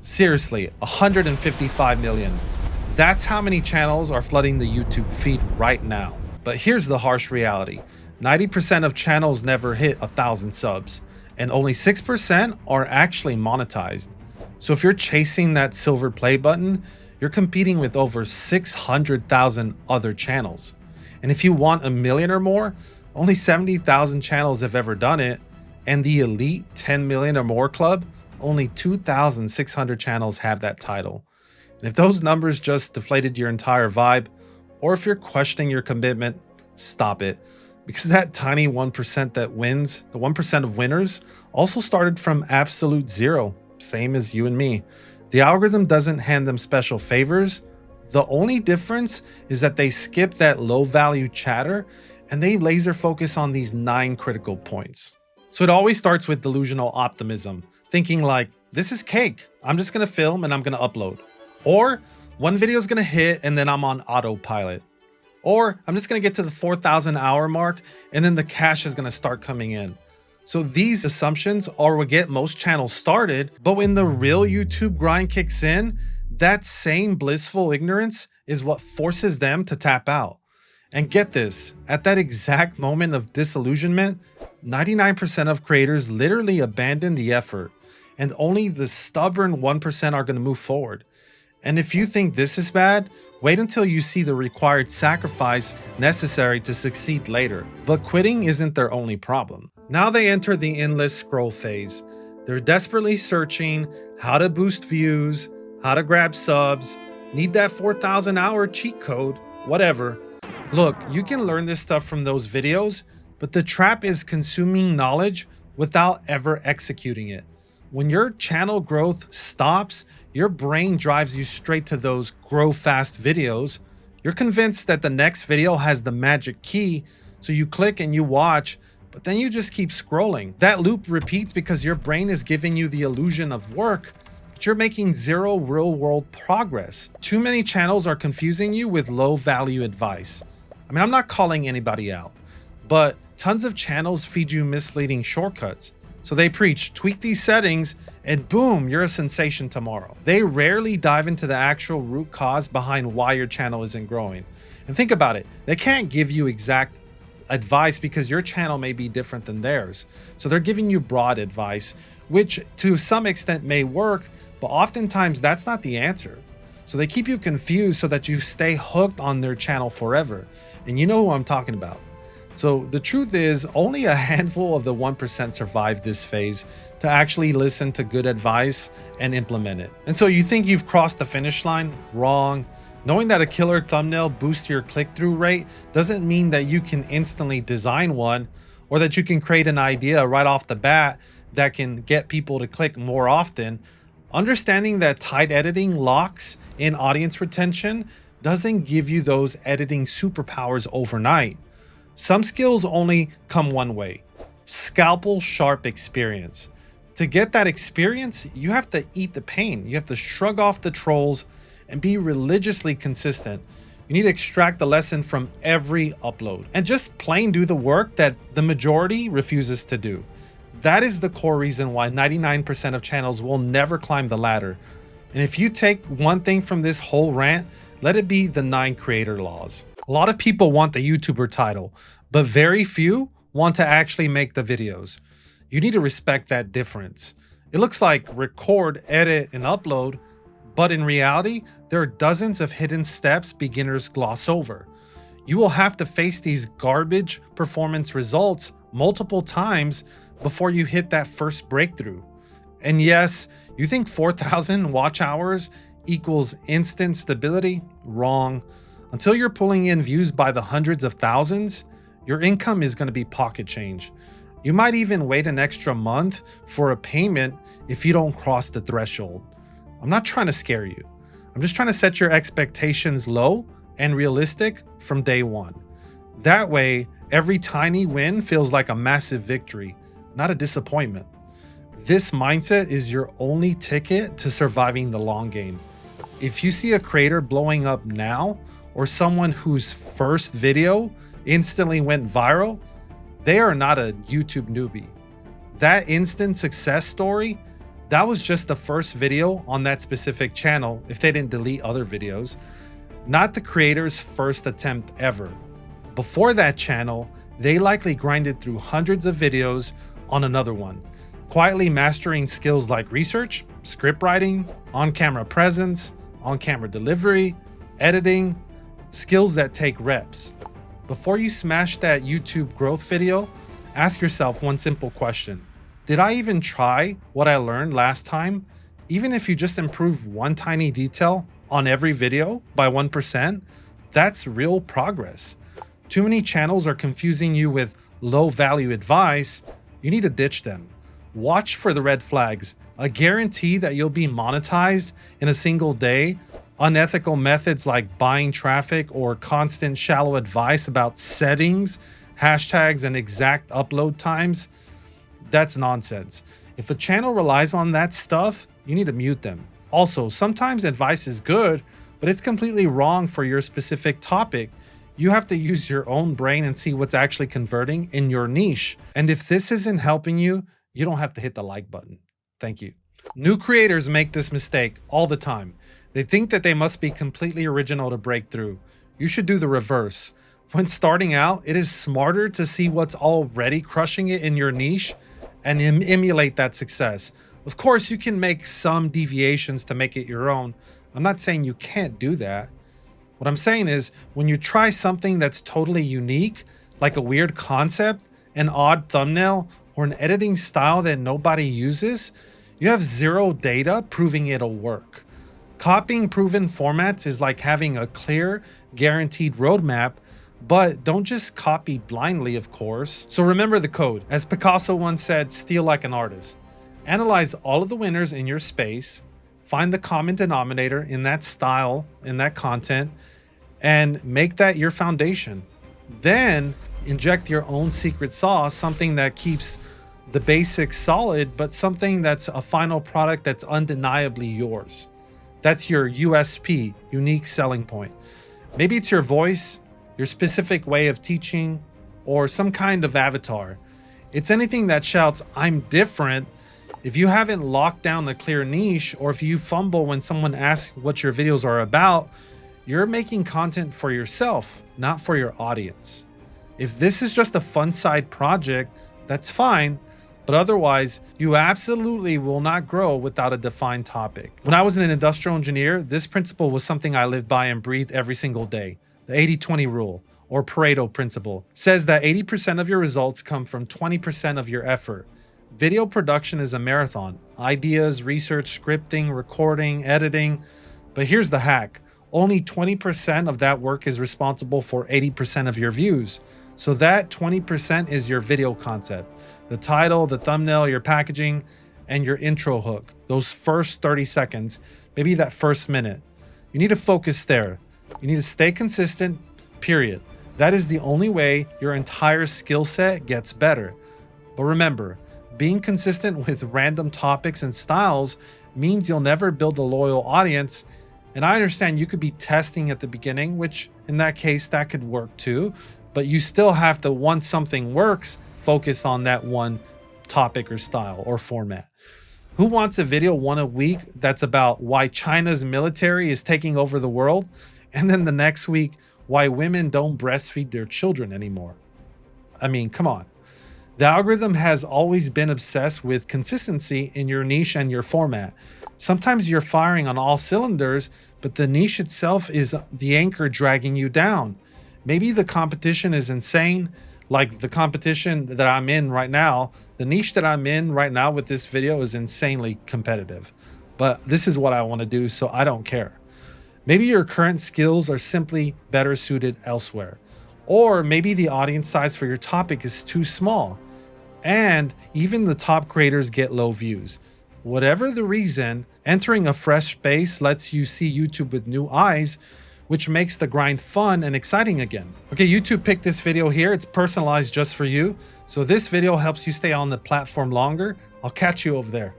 Seriously, 155 million. That's how many channels are flooding the YouTube feed right now. But here's the harsh reality. 90% of channels never hit 1,000 subs, and only 6% are actually monetized. So if you're chasing that silver play button, you're competing with over 600,000 other channels. And if you want a million or more, only 70,000 channels have ever done it, and the elite 10 million or more club, only 2,600 channels have that title. And if those numbers just deflated your entire vibe, or if you're questioning your commitment, stop it. Because that tiny 1% that wins, the 1% of winners, also started from absolute zero, same as you and me. The algorithm doesn't hand them special favors. The only difference is that they skip that low value chatter and they laser focus on these 9 critical points. So it always starts with delusional optimism, thinking like, this is cake. I'm just gonna film and I'm gonna upload. Or one video is gonna hit and then I'm on autopilot. Or I'm just gonna get to the 4,000 hour mark and then the cash is gonna start coming in. So these assumptions are what get most channels started, but when the real YouTube grind kicks in, that same blissful ignorance is what forces them to tap out. And get this, at that exact moment of disillusionment, 99% of creators literally abandon the effort, and only the stubborn 1% are going to move forward. And if you think this is bad, wait until you see the required sacrifice necessary to succeed later. But quitting isn't their only problem. Now they enter the endless scroll phase. They're desperately searching how to boost views, how to grab subs, need that 4,000 hour cheat code, whatever. Look, you can learn this stuff from those videos, but the trap is consuming knowledge without ever executing it. When your channel growth stops, your brain drives you straight to those grow fast videos. You're convinced that the next video has the magic key, so you click and you watch, but then you just keep scrolling. That loop repeats because your brain is giving you the illusion of work, but you're making zero real world progress. Too many channels are confusing you with low value advice. I mean, I'm not calling anybody out, but tons of channels feed you misleading shortcuts. So they preach, tweak these settings, and boom, you're a sensation tomorrow. They rarely dive into the actual root cause behind why your channel isn't growing. And think about it, they can't give you exact advice because your channel may be different than theirs. So they're giving you broad advice, which to some extent may work, but oftentimes that's not the answer. So they keep you confused so that you stay hooked on their channel forever. And you know who I'm talking about. So the truth is, only a handful of the 1% survive this phase to actually listen to good advice and implement it. And so you think you've crossed the finish line? Wrong. Knowing that a killer thumbnail boosts your click-through rate doesn't mean that you can instantly design one, or that you can create an idea right off the bat that can get people to click more often. Understanding that tight editing locks in audience retention doesn't give you those editing superpowers overnight. Some skills only come one way: scalpel sharp experience. To get that experience, you have to eat the pain. You have to shrug off the trolls and be religiously consistent. You need to extract the lesson from every upload and just plain do the work that the majority refuses to do. That is the core reason why 99% of channels will never climb the ladder. And if you take one thing from this whole rant, let it be the 9 creator laws. A lot of people want the YouTuber title, but very few want to actually make the videos. You need to respect that difference. It looks like record, edit, and upload, but in reality, there are dozens of hidden steps beginners gloss over. You will have to face these garbage performance results multiple times before you hit that first breakthrough. And yes, you think 4,000 watch hours equals instant stability? Wrong. Until you're pulling in views by the hundreds of thousands, your income is going to be pocket change. You might even wait an extra month for a payment if you don't cross the threshold. I'm not trying to scare you. I'm just trying to set your expectations low and realistic from day one. That way, every tiny win feels like a massive victory, not a disappointment. This mindset is your only ticket to surviving the long game. If you see a creator blowing up now, or someone whose first video instantly went viral, they are not a YouTube newbie. That instant success story That was just the first video on that specific channel if they didn't delete other videos, not the creator's first attempt ever. Before that channel, they likely grinded through hundreds of videos on another one, quietly mastering skills like research, script writing, on-camera presence, on-camera delivery, editing, skills that take reps. Before you smash that YouTube growth video, ask yourself one simple question. Did I even try what I learned last time? Even if you just improve one tiny detail on every video by 1%, that's real progress. Too many channels are confusing you with low value advice. You need to ditch them. Watch for the red flags. A guarantee that you'll be monetized in a single day. Unethical methods like buying traffic or constant shallow advice about settings, hashtags, and exact upload times. That's nonsense. If a channel relies on that stuff, you need to mute them. Also, sometimes advice is good, but it's completely wrong for your specific topic. You have to use your own brain and see what's actually converting in your niche. And if this isn't helping you, you don't have to hit the like button. Thank you. New creators make this mistake all the time. They think that they must be completely original to break through. You should do the reverse. When starting out, it is smarter to see what's already crushing it in your niche and emulate that success. Of course, you can make some deviations to make it your own. I'm not saying you can't do that. What I'm saying is, when you try something that's totally unique, like a weird concept, an odd thumbnail, or an editing style that nobody uses, you have zero data proving it'll work. Copying proven formats is like having a clear, guaranteed roadmap, but don't just copy blindly, of course. So remember the code. As Picasso once said, steal like an artist. Analyze all of the winners in your space, find the common denominator in that style, in that content, and make that your foundation. Then inject your own secret sauce, something that keeps the basics solid, but something that's a final product that's undeniably yours. That's your USP, unique selling point. Maybe it's your voice, your specific way of teaching, or some kind of avatar. It's anything that shouts, "I'm different." If you haven't locked down a clear niche, or if you fumble when someone asks what your videos are about, you're making content for yourself, not for your audience. If this is just a fun side project, that's fine, but otherwise, you absolutely will not grow without a defined topic. When I was an industrial engineer, this principle was something I lived by and breathed every single day. The 80-20 rule, or Pareto principle, says that 80% of your results come from 20% of your effort. Video production is a marathon. Ideas, research, scripting, recording, editing. But here's the hack. Only 20% of that work is responsible for 80% of your views. So that 20% is your video concept. The title, the thumbnail, your packaging, and your intro hook. Those first 30 seconds, maybe that first minute. You need to focus there. You need to stay consistent, period. That is the only way your entire skill set gets better. But remember, being consistent with random topics and styles means you'll never build a loyal audience. And I understand you could be testing at the beginning, which in that case, that could work too. But you still have to, once something works, focus on that one topic or style or format. Who wants a video one a week that's about why China's military is taking over the world? And then the next week, why women don't breastfeed their children anymore? I mean, come on. The algorithm has always been obsessed with consistency in your niche and your format. Sometimes you're firing on all cylinders, but the niche itself is the anchor dragging you down. Maybe the competition is insane, like the competition that I'm in right now. The niche that I'm in right now with this video is insanely competitive, but this is what I want to do, so I don't care. Maybe your current skills are simply better suited elsewhere, or maybe the audience size for your topic is too small, and even the top creators get low views. Whatever the reason, entering a fresh space lets you see YouTube with new eyes, which makes the grind fun and exciting again. Okay, YouTube picked this video here. It's personalized just for you. So this video helps you stay on the platform longer. I'll catch you over there.